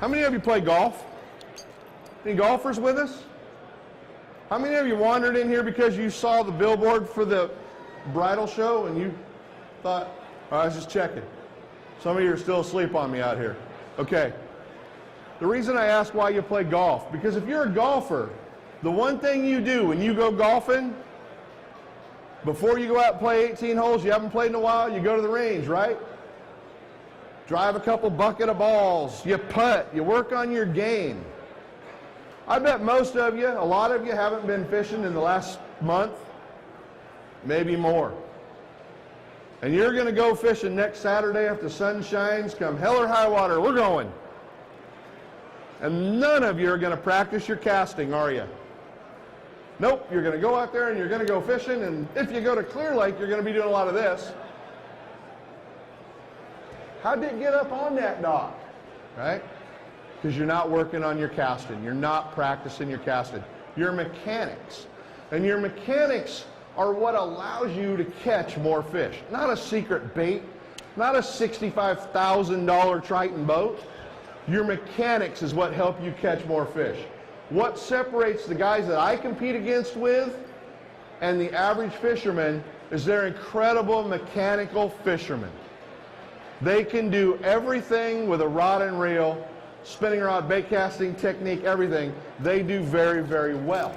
How many of you play golf? Any golfers with us? How many of you wandered in here because you saw the billboard for the bridal show and you thought, oh, I was just checking. Some of you are still asleep on me out here. Okay. The reason I ask why you play golf, because if you're a golfer, the one thing you do when you go golfing, before you go out and play 18 holes, you haven't played in a while, you go to the range, right? Drive a couple bucket of balls, you putt, you work on your game. I bet most of you, a lot of you haven't been fishing in the last month, maybe more. And you're going to go fishing next Saturday if the sun shines, come hell or high water, we're going. And none of you are going to practice your casting, are you? Nope, you're going to go out there and you're going to go fishing, and if you go to Clear Lake, you're going to be doing a lot of this. How'd it get up on that dock? Right? Because you're not working on your casting. You're not practicing your casting. Your mechanics. And your mechanics are what allows you to catch more fish. Not a secret bait, not a $65,000 Triton boat. Your mechanics is what help you catch more fish. What separates the guys that I compete against with and the average fisherman is they're incredible mechanical fishermen. They can do everything with a rod and reel, spinning rod, bait casting technique, everything. They do very, very well.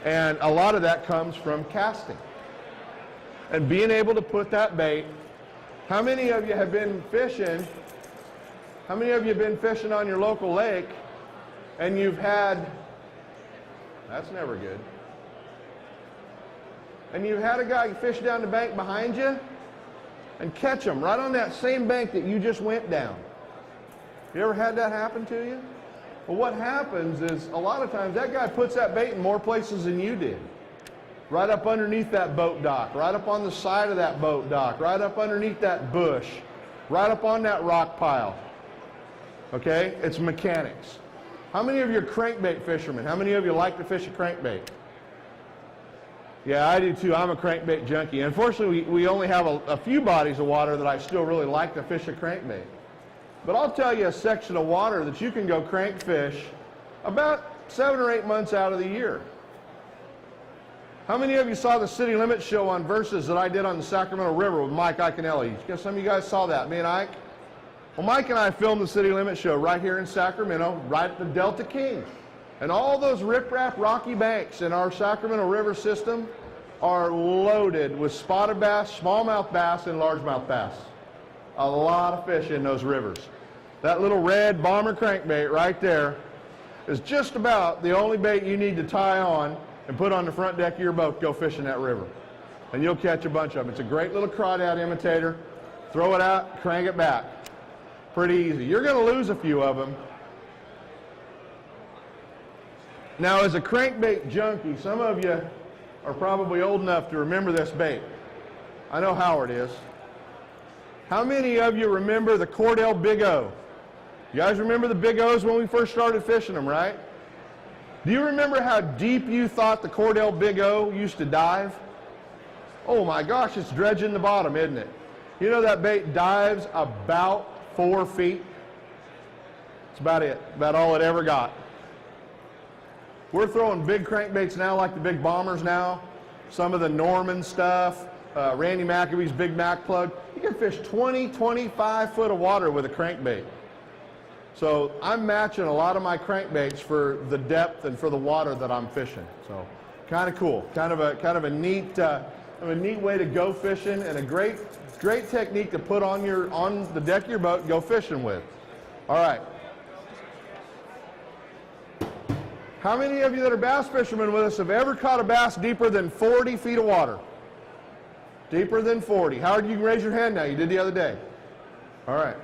And a lot of that comes from casting. And being able to put that bait. How many of you have been fishing? How many of you have been fishing on your local lake and you've had, that's never good, and you've had a guy fish down the bank behind you and catch them right on that same bank that you just went down? You ever had that happen to you? Well, what happens is a lot of times that guy puts that bait in more places than you did. Right up underneath that boat dock, right up on the side of that boat dock, right up underneath that bush, right up on that rock pile. Okay? It's mechanics. How many of you are crankbait fishermen? How many of you like to fish a crankbait? Yeah, I do too. I'm a crankbait junkie. Unfortunately, we only have a few bodies of water that I still really like to fish a crankbait. But I'll tell you a section of water that you can go crank fish about 7 or 8 months out of the year. How many of you saw the City Limits show on Versus that I did on the Sacramento River with Mike Iaconelli? Some of you guys saw that, me and Ike? Well, Mike and I filmed the City Limits show right here in Sacramento, right at the Delta King. And all those riprap rocky banks in our Sacramento River system are loaded with spotted bass, smallmouth bass, and largemouth bass. A lot of fish in those rivers. That little red bomber crankbait right there is just about the only bait you need to tie on and put on the front deck of your boat to go fishing that river. And you'll catch a bunch of them. It's a great little crawdad imitator. Throw it out, crank it back. Pretty easy. You're going to lose a few of them. Now, as a crankbait junkie, some of you are probably old enough to remember this bait. I know Howard is. How many of you remember the Cordell Big O? You guys remember the Big O's when we first started fishing them, right? Do you remember how deep you thought the Cordell Big O used to dive? Oh my gosh, it's dredging the bottom, isn't it? You know that bait dives about 4 feet? That's about it, about all it ever got. We're throwing big crankbaits now like the big bombers now, some of the Norman stuff, Randy McAbee's Big Mac plug. You can fish 20, 25 foot of water with a crankbait. So I'm matching a lot of my crankbaits for the depth and for the water that I'm fishing. So kind of cool, kind of a neat way to go fishing, and a great technique to put on the deck of your boat and go fishing with. All right. How many of you that are bass fishermen with us have ever caught a bass deeper than 40 feet of water? Deeper than 40. Howard, you can raise your hand now. You did the other day. All right.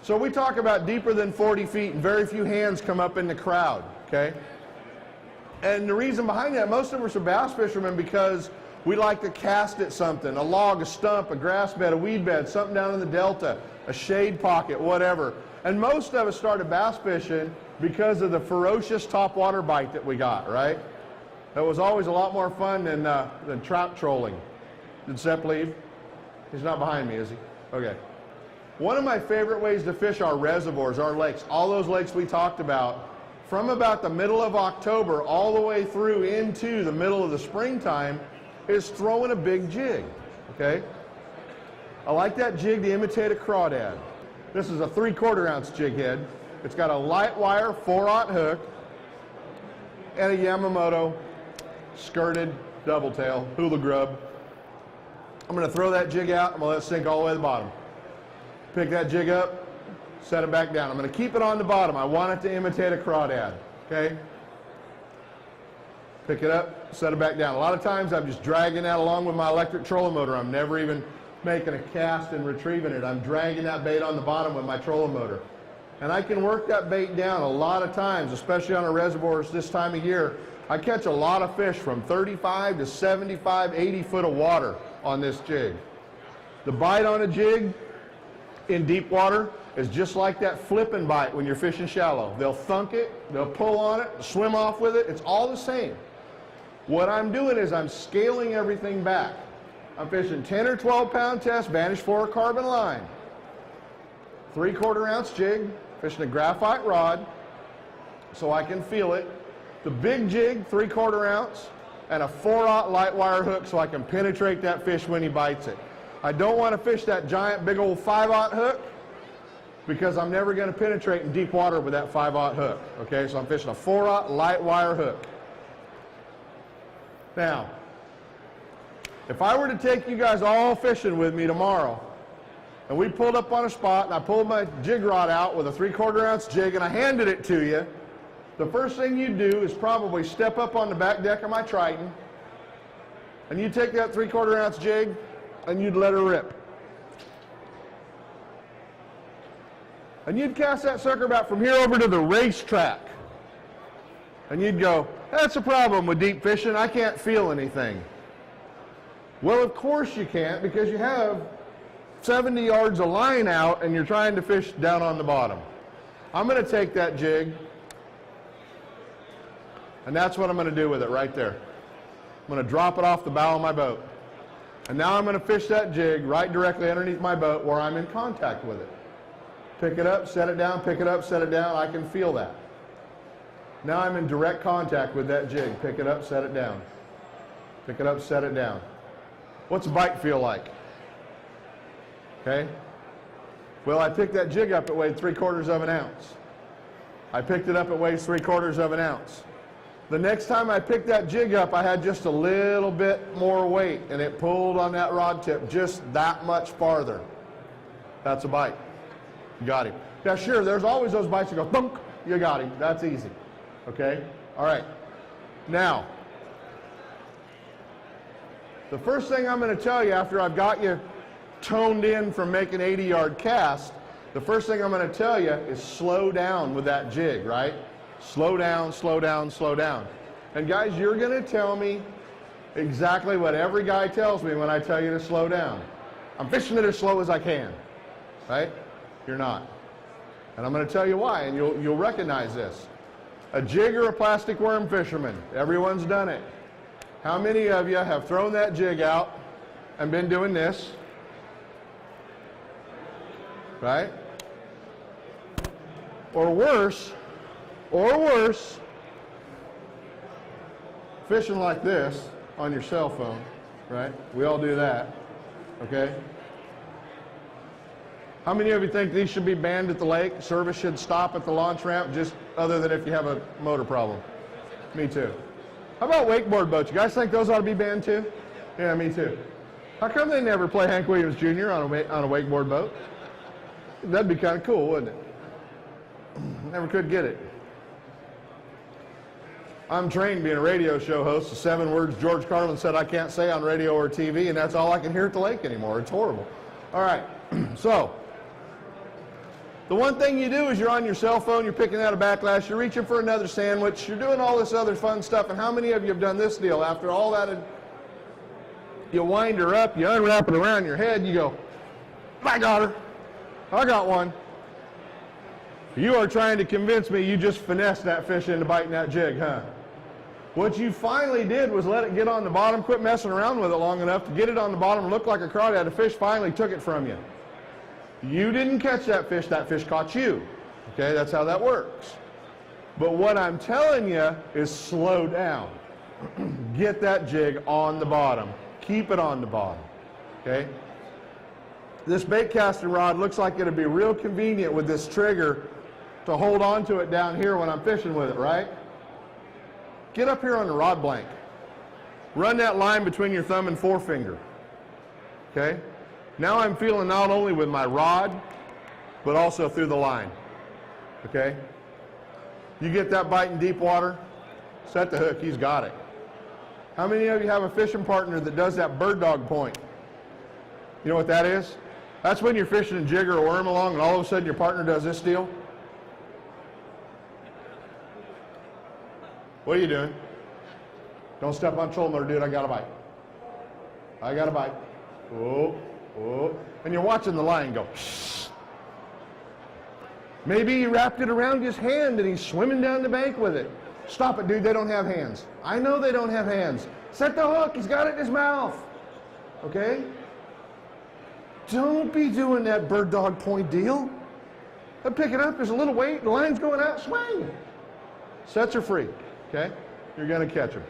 So we talk about deeper than 40 feet, and very few hands come up in the crowd, okay? And the reason behind that, most of us are bass fishermen because we like to cast at something, a log, a stump, a grass bed, a weed bed, something down in the delta, a shade pocket, whatever. And most of us started bass fishing because of the ferocious topwater bite that we got, right? That was always a lot more fun than trout trolling. Did Sepp leave? He's not behind me, is he? Okay. One of my favorite ways to fish our reservoirs, our lakes, all those lakes we talked about, from about the middle of October all the way through into the middle of the springtime, is throwing a big jig, okay? I like that jig to imitate a crawdad. This is a 3/4 ounce jig head. It's got a light wire 4/0 hook and a Yamamoto skirted double tail hula grub. I'm going to throw that jig out. I'm going to let it sink all the way to the bottom. Pick that jig up, set it back down. I'm going to keep it on the bottom. I want it to imitate a crawdad, okay? Pick it up, set it back down. A lot of times I'm just dragging that along with my electric trolling motor. I'm never even making a cast and retrieving it. I'm dragging that bait on the bottom with my trolling motor. And I can work that bait down a lot of times, especially on our reservoirs this time of year. I catch a lot of fish from 35 to 75, 80 foot of water on this jig. The bite on a jig in deep water is just like that flipping bite when you're fishing shallow. They'll thunk it, they'll pull on it, swim off with it. It's all the same. What I'm doing is I'm scaling everything back. I'm fishing 10 or 12 pound test Vanish fluorocarbon line. 3/4 ounce jig, fishing a graphite rod so I can feel it. The big jig, 3/4 ounce, and a 4/0 light wire hook so I can penetrate that fish when he bites it. I don't want to fish that giant big old 5/0 hook because I'm never going to penetrate in deep water with that 5/0 hook. Okay, so I'm fishing a 4/0 light wire hook. Now, if I were to take you guys all fishing with me tomorrow, and we pulled up on a spot, and I pulled my jig rod out with a 3/4 ounce jig, and I handed it to you, the first thing you'd do is probably step up on the back deck of my Triton, and you'd take that 3/4 ounce jig, and you'd let her rip. And you'd cast that sucker about from here over to the racetrack. And you'd go, that's a problem with deep fishing, I can't feel anything. Well, of course you can't, because you have 70 yards of line out and you're trying to fish down on the bottom. I'm going to take that jig, and that's what I'm going to do with it right there. I'm going to drop it off the bow of my boat. And now I'm going to fish that jig right directly underneath my boat where I'm in contact with it. Pick it up, set it down, pick it up, set it down. I can feel that. Now I'm in direct contact with that jig. Pick it up, set it down. Pick it up, set it down. What's a bite feel like? Okay? Well, I picked that jig up, it weighed 3/4 of an ounce. I picked it up, it weighs 3/4 of an ounce. The next time I picked that jig up, I had just a little bit more weight, and it pulled on that rod tip just that much farther. That's a bite. You got him. Now, sure, there's always those bites that go, thunk, you got him. That's easy. Okay? All right. Now, the first thing I'm going to tell you after I've got you toned in from making 80-yard cast, the first thing I'm going to tell you is slow down with that jig, right? Slow down, slow down, slow down. And guys, you're going to tell me exactly what every guy tells me when I tell you to slow down. I'm fishing it as slow as I can, right? You're not. And I'm going to tell you why, and you'll recognize this. A jig or a plastic worm fisherman, everyone's done it. How many of you have thrown that jig out and been doing this? Right? Or worse, fishing like this on your cell phone, right? We all do that, okay? How many of you think these should be banned at the lake? Service should stop at the launch ramp, just other than if you have a motor problem? Me too. How about wakeboard boats? You guys think those ought to be banned too? Yeah, me too. How come they never play Hank Williams Jr. on a wakeboard boat? That'd be kind of cool, wouldn't it? Never could get it. I'm trained being a radio show host. The 7 words George Carlin said I can't say on radio or TV, and that's all I can hear at the lake anymore. It's horrible. All right, so the one thing you do is you're on your cell phone, you're picking out a backlash, you're reaching for another sandwich, you're doing all this other fun stuff, and how many of you have done this deal? After all that, you wind her up, you unwrap it around your head, you go, I got her. I got one. You are trying to convince me you just finessed that fish into biting that jig, huh? What you finally did was let it get on the bottom, quit messing around with it long enough to get it on the bottom and look like a crawdad. The fish finally took it from you. You didn't catch that fish caught you. Okay, that's how that works. But what I'm telling you is slow down. Get that jig on the bottom. Keep it on the bottom. Okay? This bait casting rod looks like it'll be real convenient with this trigger to hold on to it down here when I'm fishing with it, right? Get up here on the rod blank. Run that line between your thumb and forefinger. Okay? Now I'm feeling not only with my rod, but also through the line. Okay? You get that bite in deep water, set the hook, he's got it. How many of you have a fishing partner that does that bird dog point? You know what that is? That's when you're fishing a jig or a worm along and all of a sudden your partner does this deal. What are you doing? Don't step on shoulder, dude, I got a bite. I got a bite. Oh, oh. And you're watching the line go, shh. Maybe he wrapped it around his hand and he's swimming down the bank with it. Stop it, dude, they don't have hands. I know they don't have hands. Set the hook, he's got it in his mouth. Okay? Don't be doing that bird dog point deal. They'll pick it up, there's a little weight, the line's going out, swing. Sets are free, okay? You're gonna catch them.